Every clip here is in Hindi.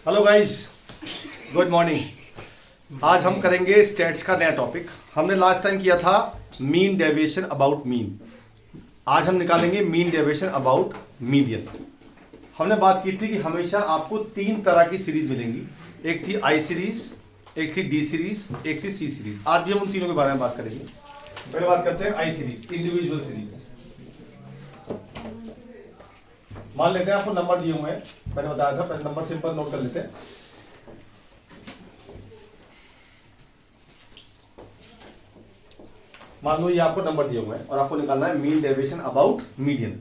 Hello guys, good morning. आज हम करेंगे स्टैट्स का नया टॉपिक। हमने लास्ट टाइम किया था मीन डेविएशन अबाउट मीन। आज हम निकालेंगे मीन डेविएशन अबाउट मीडियन। हमने बात की थी कि हमेशा आपको तीन तरह की सीरीज मिलेंगी। एक थी आई सीरीज, एक थी डी सीरीज, एक थी सी सीरीज। आज भी हम उन तीनों के बारे में बात करेंगे। पहले बात करते हैं आई सीरीज, इंडिविजुअल सीरीज। मान लेते हैं आपको नंबर दिए हुए हैं, मैंने बताया था, पहले नंबर सिंपल नोट कर लेते हैं। मान लो ये आपको नंबर दिए हुए हैं और आपको निकालना है मीन डेविएशन अबाउट मीडियन।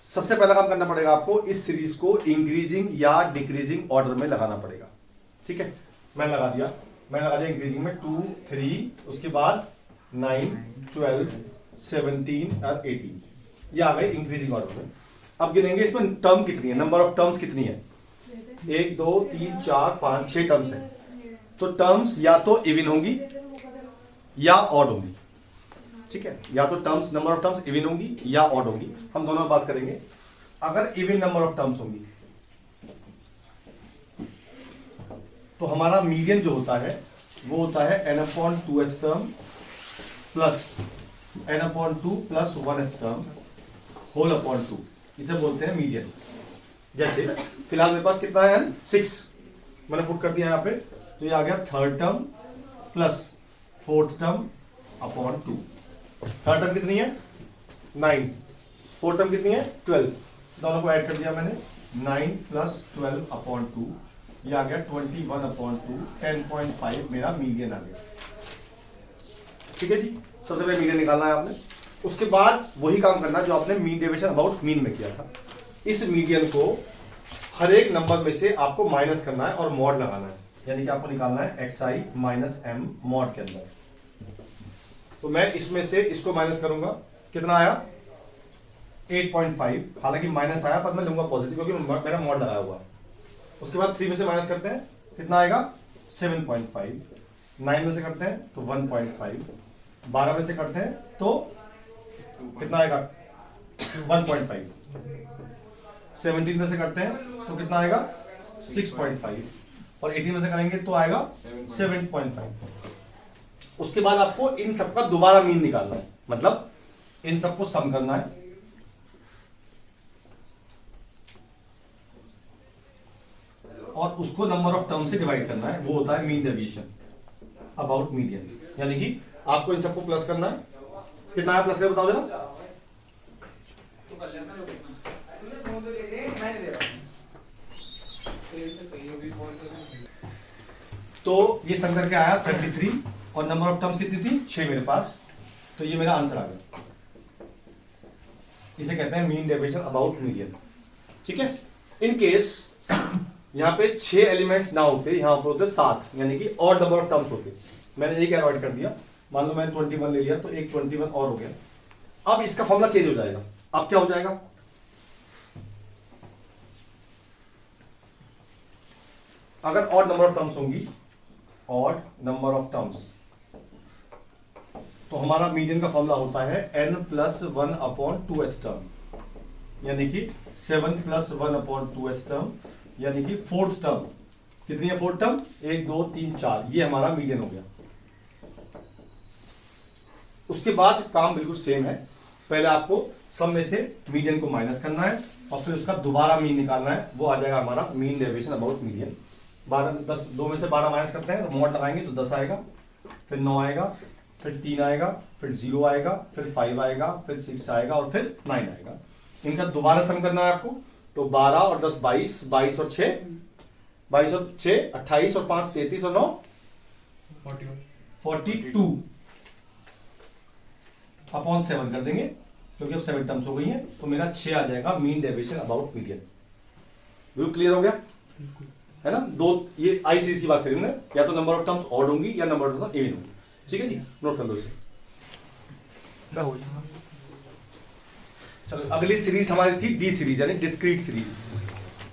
सबसे पहला काम करना पड़ेगा आपको, इस सीरीज को इंक्रीजिंग या डिक्रीजिंग ऑर्डर में लगाना पड़ेगा। ठीक है, मैंने लगा दिया इंक्रीजिंग में 2, 3, उसके बाद 9, 12, 17 और 18, ये आ गए इंक्रीजिंग ऑर्डर में। अब गिनेंगे इसमें टर्म कितनी है, नंबर ऑफ टर्म्स कितनी है। 1, 2, 3, 4, 5, 6 टर्म्स है। तो टर्म्स या तो इवन होंगी या ऑड होंगी। ठीक है, या तो terms, number of terms even होंगी या ऑड होंगी। हम दोनों में बात करेंगे। अगर इवन नंबर ऑफ टर्म्स होंगी तो हमारा मीडियन जो होता है वो होता है n/2th term plus n/2 plus 1th term whole upon 2। इसे बोलते हैं मीडियन। जैसे फिलहाल मेरे पास कितना है, 6 मैंने पुट कर दिया यहाँ पे, तो ये आ गया third term plus fourth term upon 2। Third term कितनी है 9, फोर्थ टर्म कितनी है 12, दोनों को ऐड कर दिया मैंने। 9 प्लस 12 अपॉन 2, ये आ गया 21 अपॉन 2, 10.5 मेरा मीडियन आ गया। ठीक है जी, सबसे पहले मीडियन निकालना है आपने। उसके बाद वही काम करना जो आपने मीन डेविएशन अबाउट मीन में किया था। इस मीडियन को हर एक नंबर में से आपको माइनस करना है और मॉड लगाना है, यानी कि आपको निकालना है xi माइनस m मॉड के अंदर। तो मैं इसमें से इसको माइनस करूंगा, कितना आया 8.5, हालांकि माइनस आया पर मैं लूंगा पॉजिटिव क्योंकि मेरा मॉड लगाया हुआ है। उसके बाद 3 में से माइनस करते हैं, कितना आएगा 7.5, 9 में से करते हैं तो 1.5, 12 में से करते हैं तो कितना आएगा 1.5, 17 में से करते हैं तो कितना आएगा 6.5 और 18 में से करेंगे तो आएगा 7.5। उसके बाद आपको इन सबका दोबारा मीन निकालना है, मतलब इन सबको सम करना है। और उसको नंबर ऑफ टर्म से डिवाइड करना है, वो होता है मीन डेविएशन अबाउट मीडियन। यानी कि आपको इन सबको प्लस करना है। कितना है प्लस कर बताओ जरा। तो ये सम करके आया 33 और नंबर ऑफ टर्म्स कितनी थी 6 मेरे पास, तो ये मेरा आंसर आ गया। इसे कहते हैं मीन डेविएशन अबाउट मीडियन। ठीक है, इन केस यहां पे 6 एलिमेंट्स ना होते, यहां पर होते 7, यानी कि और नंबर ऑफ टर्म्स होते। मैंने एक अवॉइड कर दिया, मान लो मैंने 21 ले लिया तो एक 21 और हो गया। अब इसका फॉर्मूला चेंज हो जाएगा। अब क्या हो जाएगा, अगर ऑड नंबर ऑफ टर्म्स होंगी, ऑड नंबर ऑफ टर्म्स, तो हमारा मीडियन का फॉर्मूला होता है n plus 1 upon 2th term, यानी कि 7 प्लस 1 अपॉन 2th टर्म, यानी कि फोर्थ टर्म। कितनी है फोर्थ टर्म, 1, 2, 3, 4, ये हमारा मीडियन हो गया। उसके बाद काम बिल्कुल सेम है, पहले आपको सम में से मीडियन को माइनस करना है और फिर उसका दोबारा मीन निकालना है, वो आ जाएगा हमारा मीन डेविएशन अबाउट मीडियन। 2 में से 12 माइनस करते हैं, मॉड लगाएंगे तो 10 आएगा, फिर 9 आएगा, फिर 3 आएगा, फिर 0 आएगा, फिर 5 आएगा, फिर 6 आएगा और फिर 9 आएगा। इनका दोबारा सम करना है आपको, तो 12 और 10 22, 22 और 6 22 और 6 28 और 5 33 और 9 42 अपॉन 7 कर देंगे क्योंकि अब 7 टर्म्स हो गई हैं, तो मेरा 6 आ जाएगा मीन डेविएशन अबाउट मीडियन। बिल्कुल क्लियर हो गया है ना। दो ये आई सीरीज की बात करेंगे, या तो नंबर ऑफ टर्म्स ऑड होंगी या नंबर ऑफ टर्म्स इवन होंगी। ठीक है जी, नोट कर लो इसे। चलो अगली सीरीज हमारी थी डी सीरीज, यानी डिस्क्रीट सीरीज।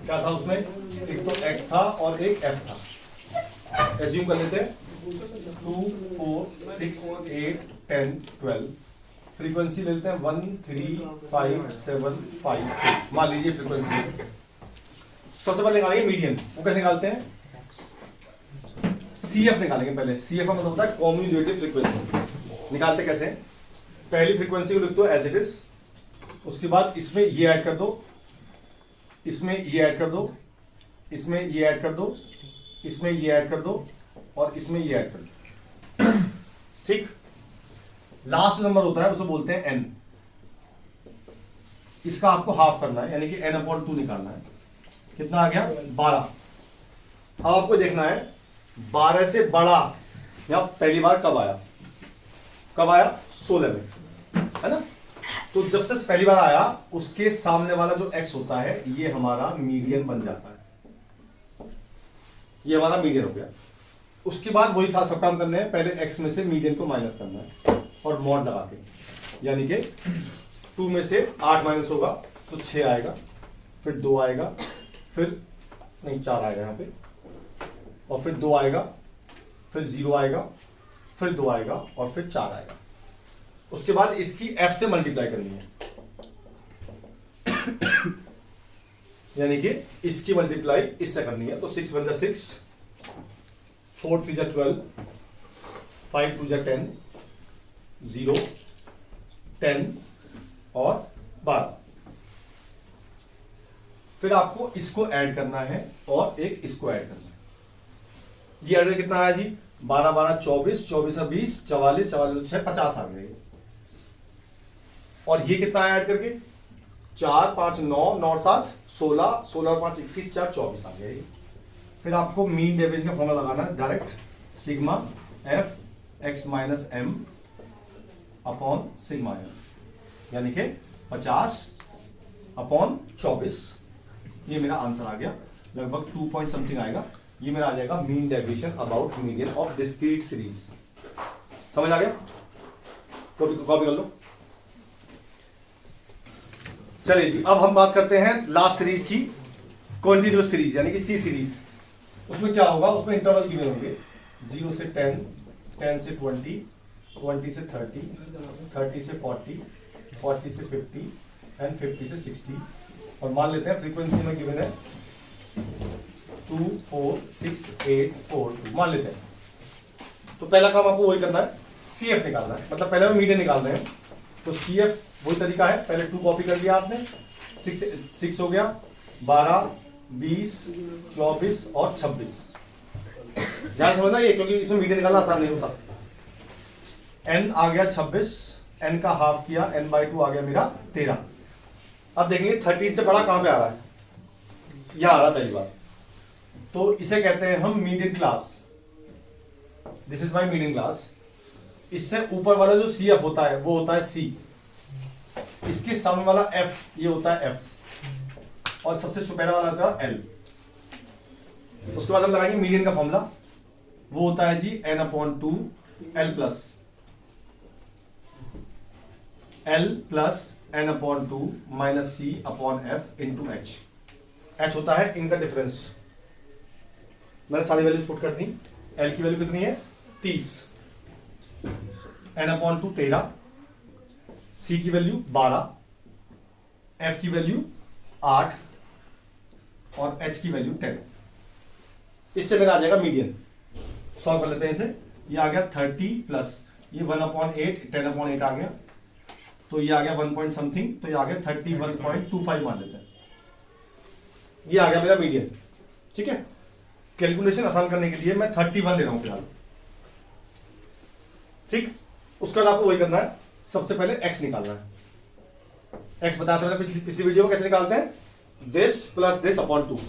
क्या था उसमें, एक तो x था और एक f था। एज्यूम कर लेते हैं 2, 4, 6, 8, 10, 12। फ्रीक्वेंसी ले लेते हैं 1, 3, 5, 7, 5, 8। मान लीजिए फ्रीक्वेंसी सबसे पहले निकालेंगे मीडियन। वो कैसे निकालते हैं? CF निकालेंगे पहले। CF का मतलब होता है कॉम्यूटेटिव फ्रीक्वेंसी। निकालते कैसे? पहली फ्रीक्वेंसी को लिख दो एज इट इज, उसके बाद इसमें ये ऐड कर दो, इसमें ये ऐड कर दो, इसमें ये ऐड कर दो, इसमें ये ऐड कर दो और इसमें ये ऐड कर दो। ठीक। लास्ट नंबर होता है उसे बोलते हैं n। इसका आपको हाफ करना है, यानी कि n/2 निकालना है। कितना आ गया? 12। अब आपको देखना है 12 से बड़ा या पहली बार कब आया? कब आया? 16 में, है ना? तो जब से पहली बार आया उसके सामने वाला जो x होता है ये हमारा मीडियन बन जाता है। ये हमारा मीडियन हो गया। उसके बाद वही था, सब काम करने हैं। पहले x में से मीडियन को माइनस करना है और मॉड लगा के, यानी कि 2 में से 8 माइनस होगा तो 6 आएगा, फिर 2 आएगा, फिर नहीं 4 आएगा यहाँ पे, और फिर 2 आएगा, फिर 0 आएगा, फिर 2 आएगा और फिर 4 आएगा। उसके बाद इसकी f से मल्टीप्लाई करनी है, यानी कि इसकी मल्टीप्लाई इससे करनी है। तो 6 × 6, 4 × 3 = 12, 5 × 2 = 10, 0, 10 और 12। फिर आपको इसको ऐड करना है और एक इसको ऐड करना है। ये ऐड कितना आया जी? 12 12 24, 24 और 20 44, 44 6 50 आ गए। और ये कितना ऐड करके? 4 5 9, 9 7 16, 16 और 5 21, 4 24 आ गया। फिर आपको मीन डेविएशन का फॉर्मूला लगाना है direct, sigma f x - m upon sigma f, यानी कि 50/24। ये मेरा आंसर आ गया, लगभग 2 पॉइंट समथिंग आएगा। ये मेरा आ जाएगा mean deviation about median of discrete series. समझ आ गया? कॉपी कर लो। चलिए जी, अब हम बात करते हैं लास्ट सीरीज की, कॉन्टिन्यूअस सीरीज यानी कि सी सीरीज। उसमें क्या होगा? उसमें इंटरवल गिवन होंगे 0 से 10, 10 से 20, 20 से 30, 30 से 40, 40 से 50 एंड 50 से 60। और मान लेते हैं फ्रीक्वेंसी में गिवन है 2 4 6 8 4 2, मान लेते हैं। तो पहला काम आपको वही करना है, CF निकालना है, मतलब पहले हम मीडियन निकाल रहे हैं। तो CF वही तरीका है, पहले 2 कॉपी कर लिया आपने, 6 हो गया, 12 20 24 और 26। ध्यान समझना ये, क्योंकि इसमें मीडियन निकालना आसान नहीं होता। n आ गया 26, n का हाफ किया, n/2 आ गया मेरा 13। अब देखेंगे 13 से बड़ा कहां पे आ रहा है? यहां आ रहा पहली बार। तो इसे कहते हैं हम median class. This is my median class. इससे ऊपर वाला जो CF होता है वो होता है C, इसके सामने वाला F ये होता है F, और सबसे पहला वाला होता है L। उसके बाद हम लगाएंगे मीडियन का फॉर्मूला, वो होता है जी n/2 L plus n/2 minus C/F into H। H होता है इनका डिफरेंस। मैंने सारी वैल्यूज पुट कर दी। L की वैल्यू कितनी है? 30, n/2 13, C की वैल्यू 12, F की वैल्यू 8 और H की वैल्यू 10। इससे मेरा आ जाएगा मीडियन। सॉल्व कर लेते हैं इसे। ये आ गया 30 प्लस ये 1/8, 10/8 आ गया, तो ये आ गया 1 पॉइंट समथिंग, तो ये आ गया 31.25 मान लेते हैं। ये आ गया मेरा मीडियन। ठीक है, कैलकुलेशन आसान करने के लिए मैं 31 ले रहा हूं फिलहाल। ठीक, उसका आपको वही करना है, सबसे पहले x निकालना है। x बताते हैं पिछली वीडियो में कैसे निकालते हैं, दिस प्लस दिस अपॉन 2।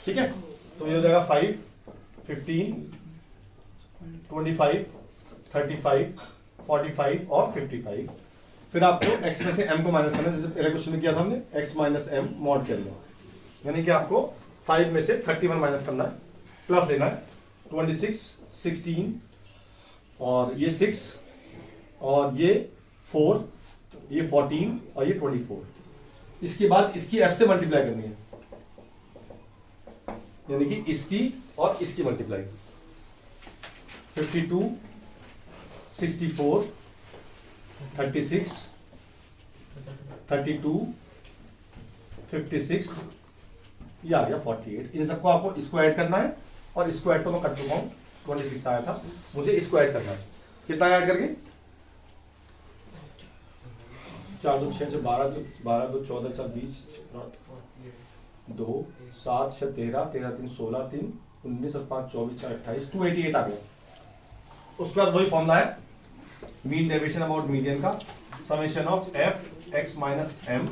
ठीक है, तो ये हो जाएगा 5 15 25 35 45 और 55। फिर आपको x में से m को माइनस करना है, जैसे पहले क्वेश्चन में किया था हमने, x माइनस m मॉड कर लिया, यानी कि आपको 5 में से 31 माइनस करना है, प्लस लेना है 26 16 और ये 6 और ये 4, ये 14 और ये 24। इसके बाद इसकी f से मल्टीप्लाई करनी है, यानी कि इसकी और इसकी मल्टीप्लाई। 52 64 36 32 56, ये आ गया 48। इन सबको आपको इसको ऐड करना है और इसको ऐड तो मैं कर चुका हूँ, 26 आया था, मुझे इसको ऐड करना है। कितना ऐड करके 4 2 6 से 12 2 14 4 20 2 7 6 13 13 3 16 3 19 और 5 24 4 28 288 आ गया। उसके बाद वही फॉर्मूला है मीन डेविएशन अबाउट मीडियन का, summation of f x minus m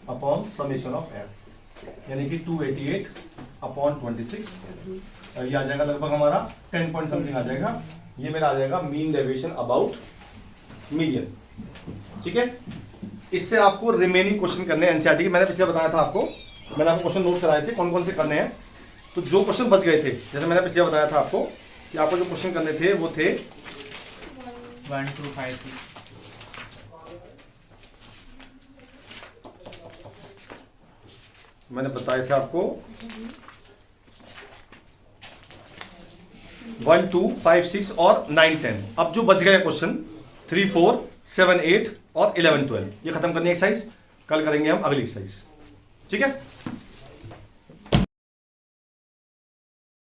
upon summation of f, यानी कि 288 अपॉन 26, ये आ जाएगा लगभग हमारा 10 पॉइंट समथिंग आ जाएगा। ये मेरा आ जाएगा मीन डेविएशन अबाउट मीडियन। ठीक है, इससे आपको रिमेनिंग क्वेश्चन करने हैं एनसीईआरटी के। मैंने पिछले बताया था आपको, मैंने आपको क्वेश्चन नोट कराए थे कौन कौन से करने हैं। तो जो क्वेश्चन बच गए थे, जैसे मैंने पिछले बताया था आपको कि आपको जो क्वेश्चन करने थे वो थे 1 2 5 6। मैंने बताए थे आपको 1 2 5 6 और 9 10। अब जो बच गए क्वेश्चन 3 4 7 8 और 11 12 ये खत्म करनी है एक्सरसाइज। कल करेंगे हम अगली एक्सरसाइज। ठीक है।